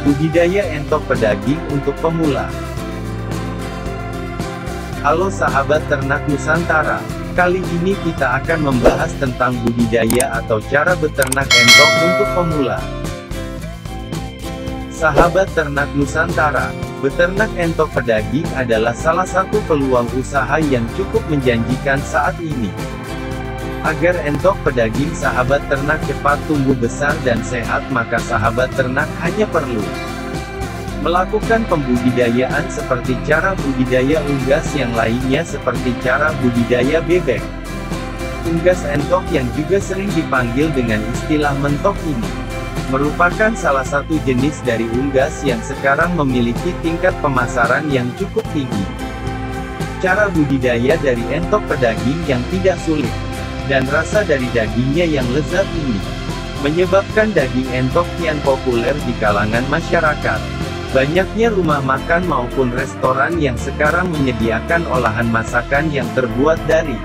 Budidaya entok pedaging untuk pemula. Halo sahabat ternak Nusantara, kali ini kita akan membahas tentang budidaya atau cara beternak entok untuk pemula. Sahabat ternak Nusantara, beternak entok pedaging adalah salah satu peluang usaha yang cukup menjanjikan saat ini. Agar entok pedaging sahabat ternak cepat tumbuh besar dan sehat, maka sahabat ternak hanya perlu melakukan pembudidayaan seperti cara budidaya unggas yang lainnya, seperti cara budidaya bebek. Unggas entok yang juga sering dipanggil dengan istilah mentok ini, merupakan salah satu jenis dari unggas yang sekarang memiliki tingkat pemasaran yang cukup tinggi. Cara budidaya dari entok pedaging yang tidak sulit, dan rasa dari dagingnya yang lezat ini, menyebabkan daging entok kian populer di kalangan masyarakat. Banyaknya rumah makan maupun restoran yang sekarang menyediakan olahan masakan yang terbuat dari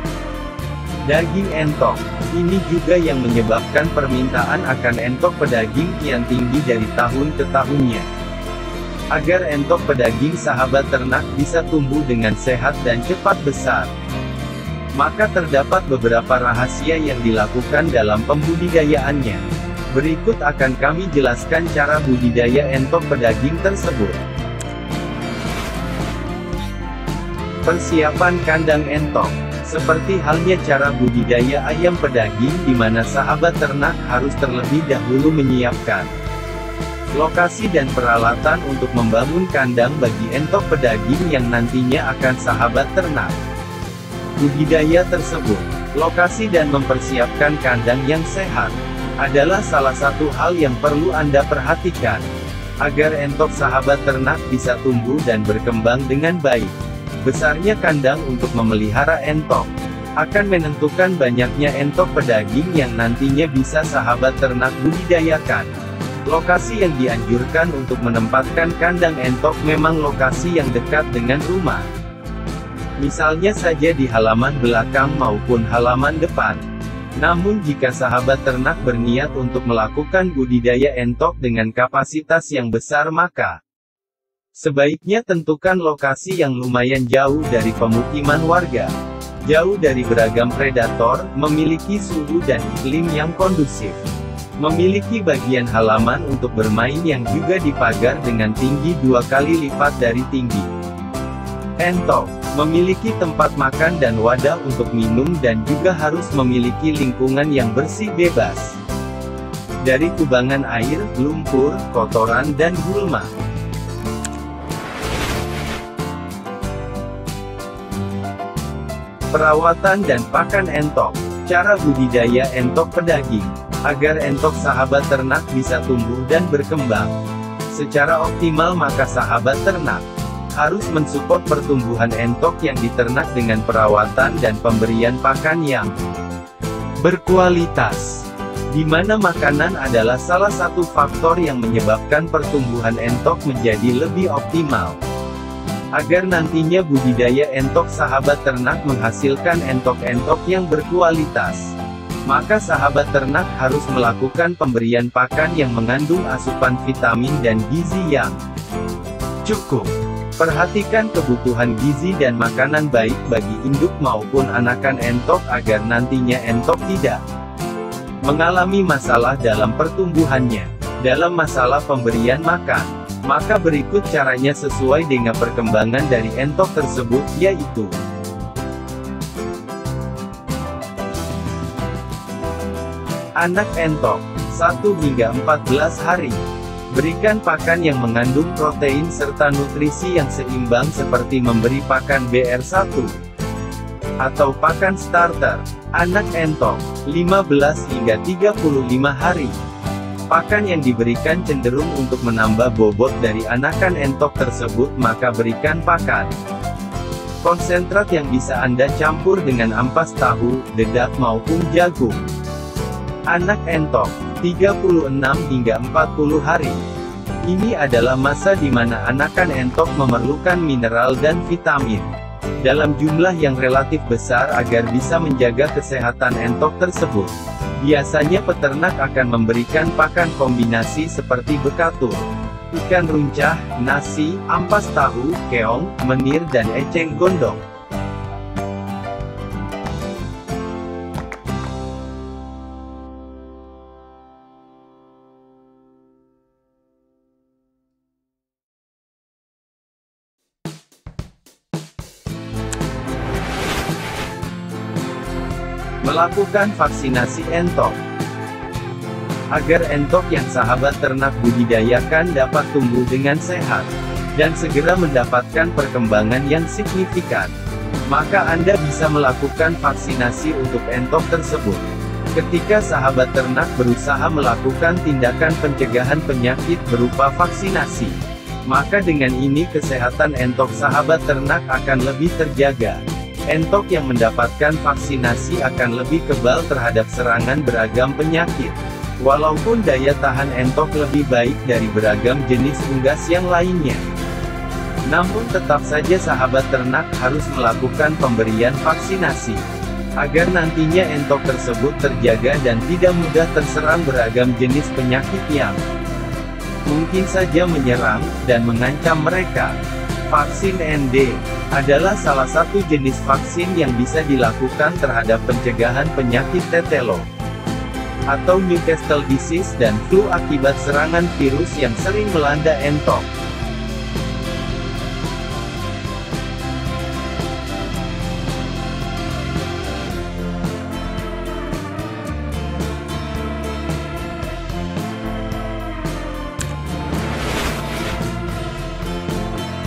daging entok. Ini juga yang menyebabkan permintaan akan entok pedaging kian tinggi dari tahun ke tahunnya. Agar entok pedaging sahabat ternak bisa tumbuh dengan sehat dan cepat besar, maka terdapat beberapa rahasia yang dilakukan dalam pembudidayaannya. Berikut akan kami jelaskan cara budidaya entok pedaging tersebut. Persiapan kandang entok. Seperti halnya cara budidaya ayam pedaging, di mana sahabat ternak harus terlebih dahulu menyiapkan lokasi dan peralatan untuk membangun kandang bagi entok pedaging yang nantinya akan sahabat ternak budidaya tersebut. Lokasi dan mempersiapkan kandang yang sehat adalah salah satu hal yang perlu Anda perhatikan, agar entok sahabat ternak bisa tumbuh dan berkembang dengan baik. Besarnya kandang untuk memelihara entok akan menentukan banyaknya entok pedaging yang nantinya bisa sahabat ternak budidayakan. Lokasi yang dianjurkan untuk menempatkan kandang entok memang lokasi yang dekat dengan rumah. Misalnya saja di halaman belakang maupun halaman depan. Namun jika sahabat ternak berniat untuk melakukan budidaya entok dengan kapasitas yang besar, maka sebaiknya tentukan lokasi yang lumayan jauh dari pemukiman warga, jauh dari beragam predator, memiliki suhu dan iklim yang kondusif, memiliki bagian halaman untuk bermain yang juga dipagar dengan tinggi 2 kali lipat dari tinggi entok, memiliki tempat makan dan wadah untuk minum, dan juga harus memiliki lingkungan yang bersih, bebas dari kubangan air, lumpur, kotoran dan gulma. Perawatan dan pakan entok. Cara budidaya entok pedaging agar entok sahabat ternak bisa tumbuh dan berkembang secara optimal, maka sahabat ternak harus mensupport pertumbuhan entok yang diternak dengan perawatan dan pemberian pakan yang berkualitas, di mana makanan adalah salah satu faktor yang menyebabkan pertumbuhan entok menjadi lebih optimal. Agar nantinya budidaya entok sahabat ternak menghasilkan entok-entok yang berkualitas, maka sahabat ternak harus melakukan pemberian pakan yang mengandung asupan vitamin dan gizi yang cukup. Perhatikan kebutuhan gizi dan makanan baik bagi induk maupun anakan entok agar nantinya entok tidak mengalami masalah dalam pertumbuhannya. Dalam masalah pemberian makan, maka berikut caranya sesuai dengan perkembangan dari entok tersebut, yaitu anak entok 1 hingga 14 hari. Berikan pakan yang mengandung protein serta nutrisi yang seimbang, seperti memberi pakan BR1 atau pakan starter. Anak entok 15 hingga 35 hari. Pakan yang diberikan cenderung untuk menambah bobot dari anakan entok tersebut, maka berikan pakan konsentrat yang bisa Anda campur dengan ampas tahu, dedak maupun jagung. Anak entok 36 hingga 40 hari. Ini adalah masa di mana anakan entok memerlukan mineral dan vitamin dalam jumlah yang relatif besar agar bisa menjaga kesehatan entok tersebut. Biasanya peternak akan memberikan pakan kombinasi seperti bekatur, ikan runcah, nasi, ampas tahu, keong, menir dan eceng gondok. Melakukan vaksinasi entok. Agar entok yang sahabat ternak budidayakan dapat tumbuh dengan sehat, dan segera mendapatkan perkembangan yang signifikan, maka Anda bisa melakukan vaksinasi untuk entok tersebut. Ketika sahabat ternak berusaha melakukan tindakan pencegahan penyakit berupa vaksinasi, maka dengan ini kesehatan entok sahabat ternak akan lebih terjaga. Entok yang mendapatkan vaksinasi akan lebih kebal terhadap serangan beragam penyakit. Walaupun daya tahan entok lebih baik dari beragam jenis unggas yang lainnya, namun tetap saja sahabat ternak harus melakukan pemberian vaksinasi, agar nantinya entok tersebut terjaga dan tidak mudah terserang beragam jenis penyakit yang mungkin saja menyerang dan mengancam mereka. Vaksin ND adalah salah satu jenis vaksin yang bisa dilakukan terhadap pencegahan penyakit tetelo atau Newcastle disease dan flu akibat serangan virus yang sering melanda entok.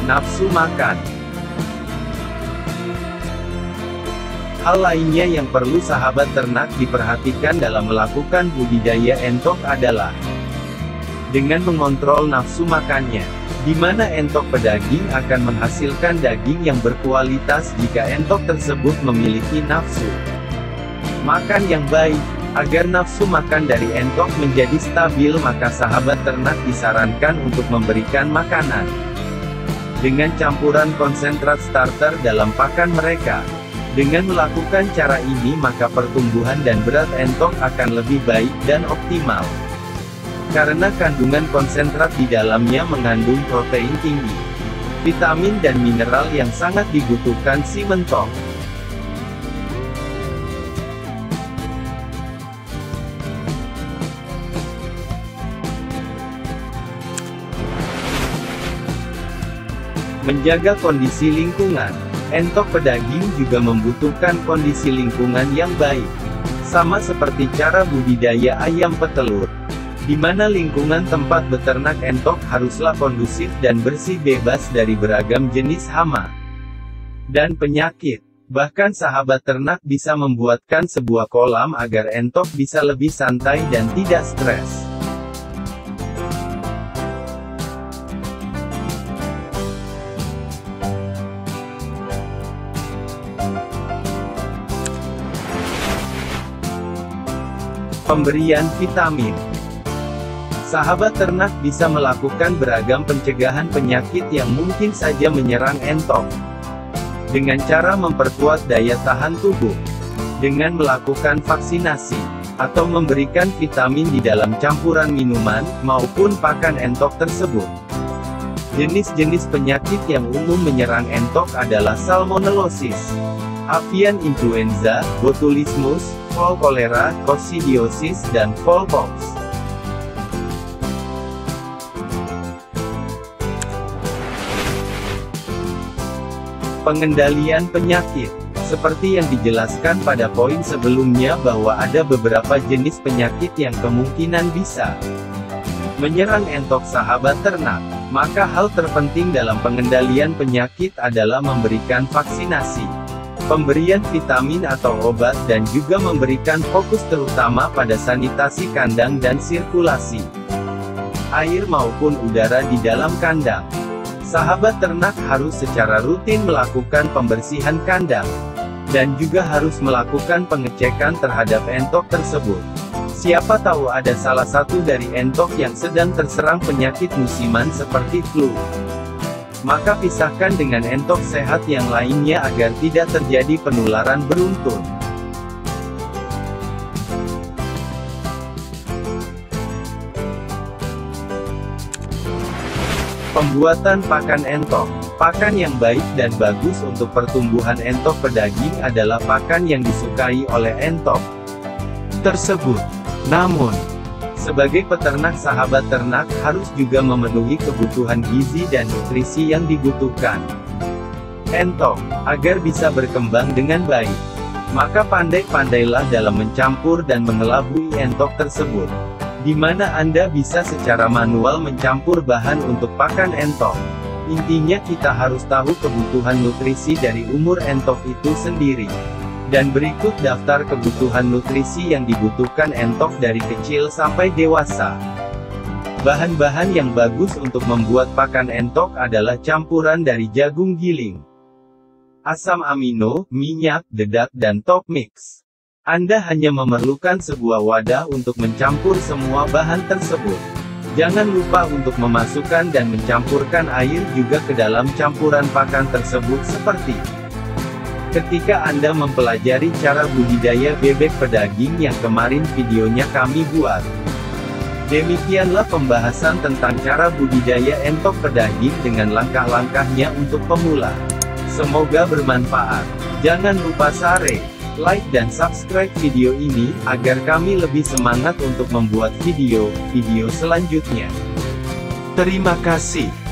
Nafsu makan. Hal lainnya yang perlu sahabat ternak diperhatikan dalam melakukan budidaya entok adalah dengan mengontrol nafsu makannya, di mana entok pedaging akan menghasilkan daging yang berkualitas jika entok tersebut memiliki nafsu makan yang baik. Agar nafsu makan dari entok menjadi stabil, maka sahabat ternak disarankan untuk memberikan makanan dengan campuran konsentrat starter dalam pakan mereka. Dengan melakukan cara ini maka pertumbuhan dan berat entok akan lebih baik dan optimal. Karena kandungan konsentrat di dalamnya mengandung protein tinggi, vitamin dan mineral yang sangat dibutuhkan si mentok. Menjaga kondisi lingkungan. Entok pedaging juga membutuhkan kondisi lingkungan yang baik. Sama seperti cara budidaya ayam petelur, di mana lingkungan tempat beternak entok haruslah kondusif dan bersih, bebas dari beragam jenis hama dan penyakit. Bahkan sahabat ternak bisa membuatkan sebuah kolam agar entok bisa lebih santai dan tidak stres. Pemberian vitamin. Sahabat ternak bisa melakukan beragam pencegahan penyakit yang mungkin saja menyerang entok dengan cara memperkuat daya tahan tubuh, dengan melakukan vaksinasi, atau memberikan vitamin di dalam campuran minuman maupun pakan entok tersebut. Jenis-jenis penyakit yang umum menyerang entok adalah Salmonellosis, Avian influenza, botulismus, Fall cholera, coccidiosis, dan fowlpox. Pengendalian penyakit. Seperti yang dijelaskan pada poin sebelumnya bahwa ada beberapa jenis penyakit yang kemungkinan bisa menyerang entok sahabat ternak. Maka hal terpenting dalam pengendalian penyakit adalah memberikan vaksinasi, pemberian vitamin atau obat, dan juga memberikan fokus terutama pada sanitasi kandang dan sirkulasi air maupun udara di dalam kandang. Sahabat ternak harus secara rutin melakukan pembersihan kandang, dan juga harus melakukan pengecekan terhadap entok tersebut. Siapa tahu ada salah satu dari entok yang sedang terserang penyakit musiman seperti flu. Maka pisahkan dengan entok sehat yang lainnya agar tidak terjadi penularan beruntun. Pembuatan pakan entok. Pakan yang baik dan bagus untuk pertumbuhan entok pedaging adalah pakan yang disukai oleh entok tersebut. Namun, sebagai peternak, sahabat ternak harus juga memenuhi kebutuhan gizi dan nutrisi yang dibutuhkan entok, agar bisa berkembang dengan baik. Maka pandai-pandailah dalam mencampur dan mengelabui entok tersebut, di mana Anda bisa secara manual mencampur bahan untuk pakan entok. Intinya kita harus tahu kebutuhan nutrisi dari umur entok itu sendiri. Dan berikut daftar kebutuhan nutrisi yang dibutuhkan entok dari kecil sampai dewasa. Bahan-bahan yang bagus untuk membuat pakan entok adalah campuran dari jagung giling, asam amino, minyak, dedak dan top mix. Anda hanya memerlukan sebuah wadah untuk mencampur semua bahan tersebut. Jangan lupa untuk memasukkan dan mencampurkan air juga ke dalam campuran pakan tersebut seperti ketika Anda mempelajari cara budidaya bebek pedaging yang kemarin videonya kami buat. Demikianlah pembahasan tentang cara budidaya entok pedaging dengan langkah-langkahnya untuk pemula. Semoga bermanfaat. Jangan lupa share, like dan subscribe video ini, agar kami lebih semangat untuk membuat video-video selanjutnya. Terima kasih.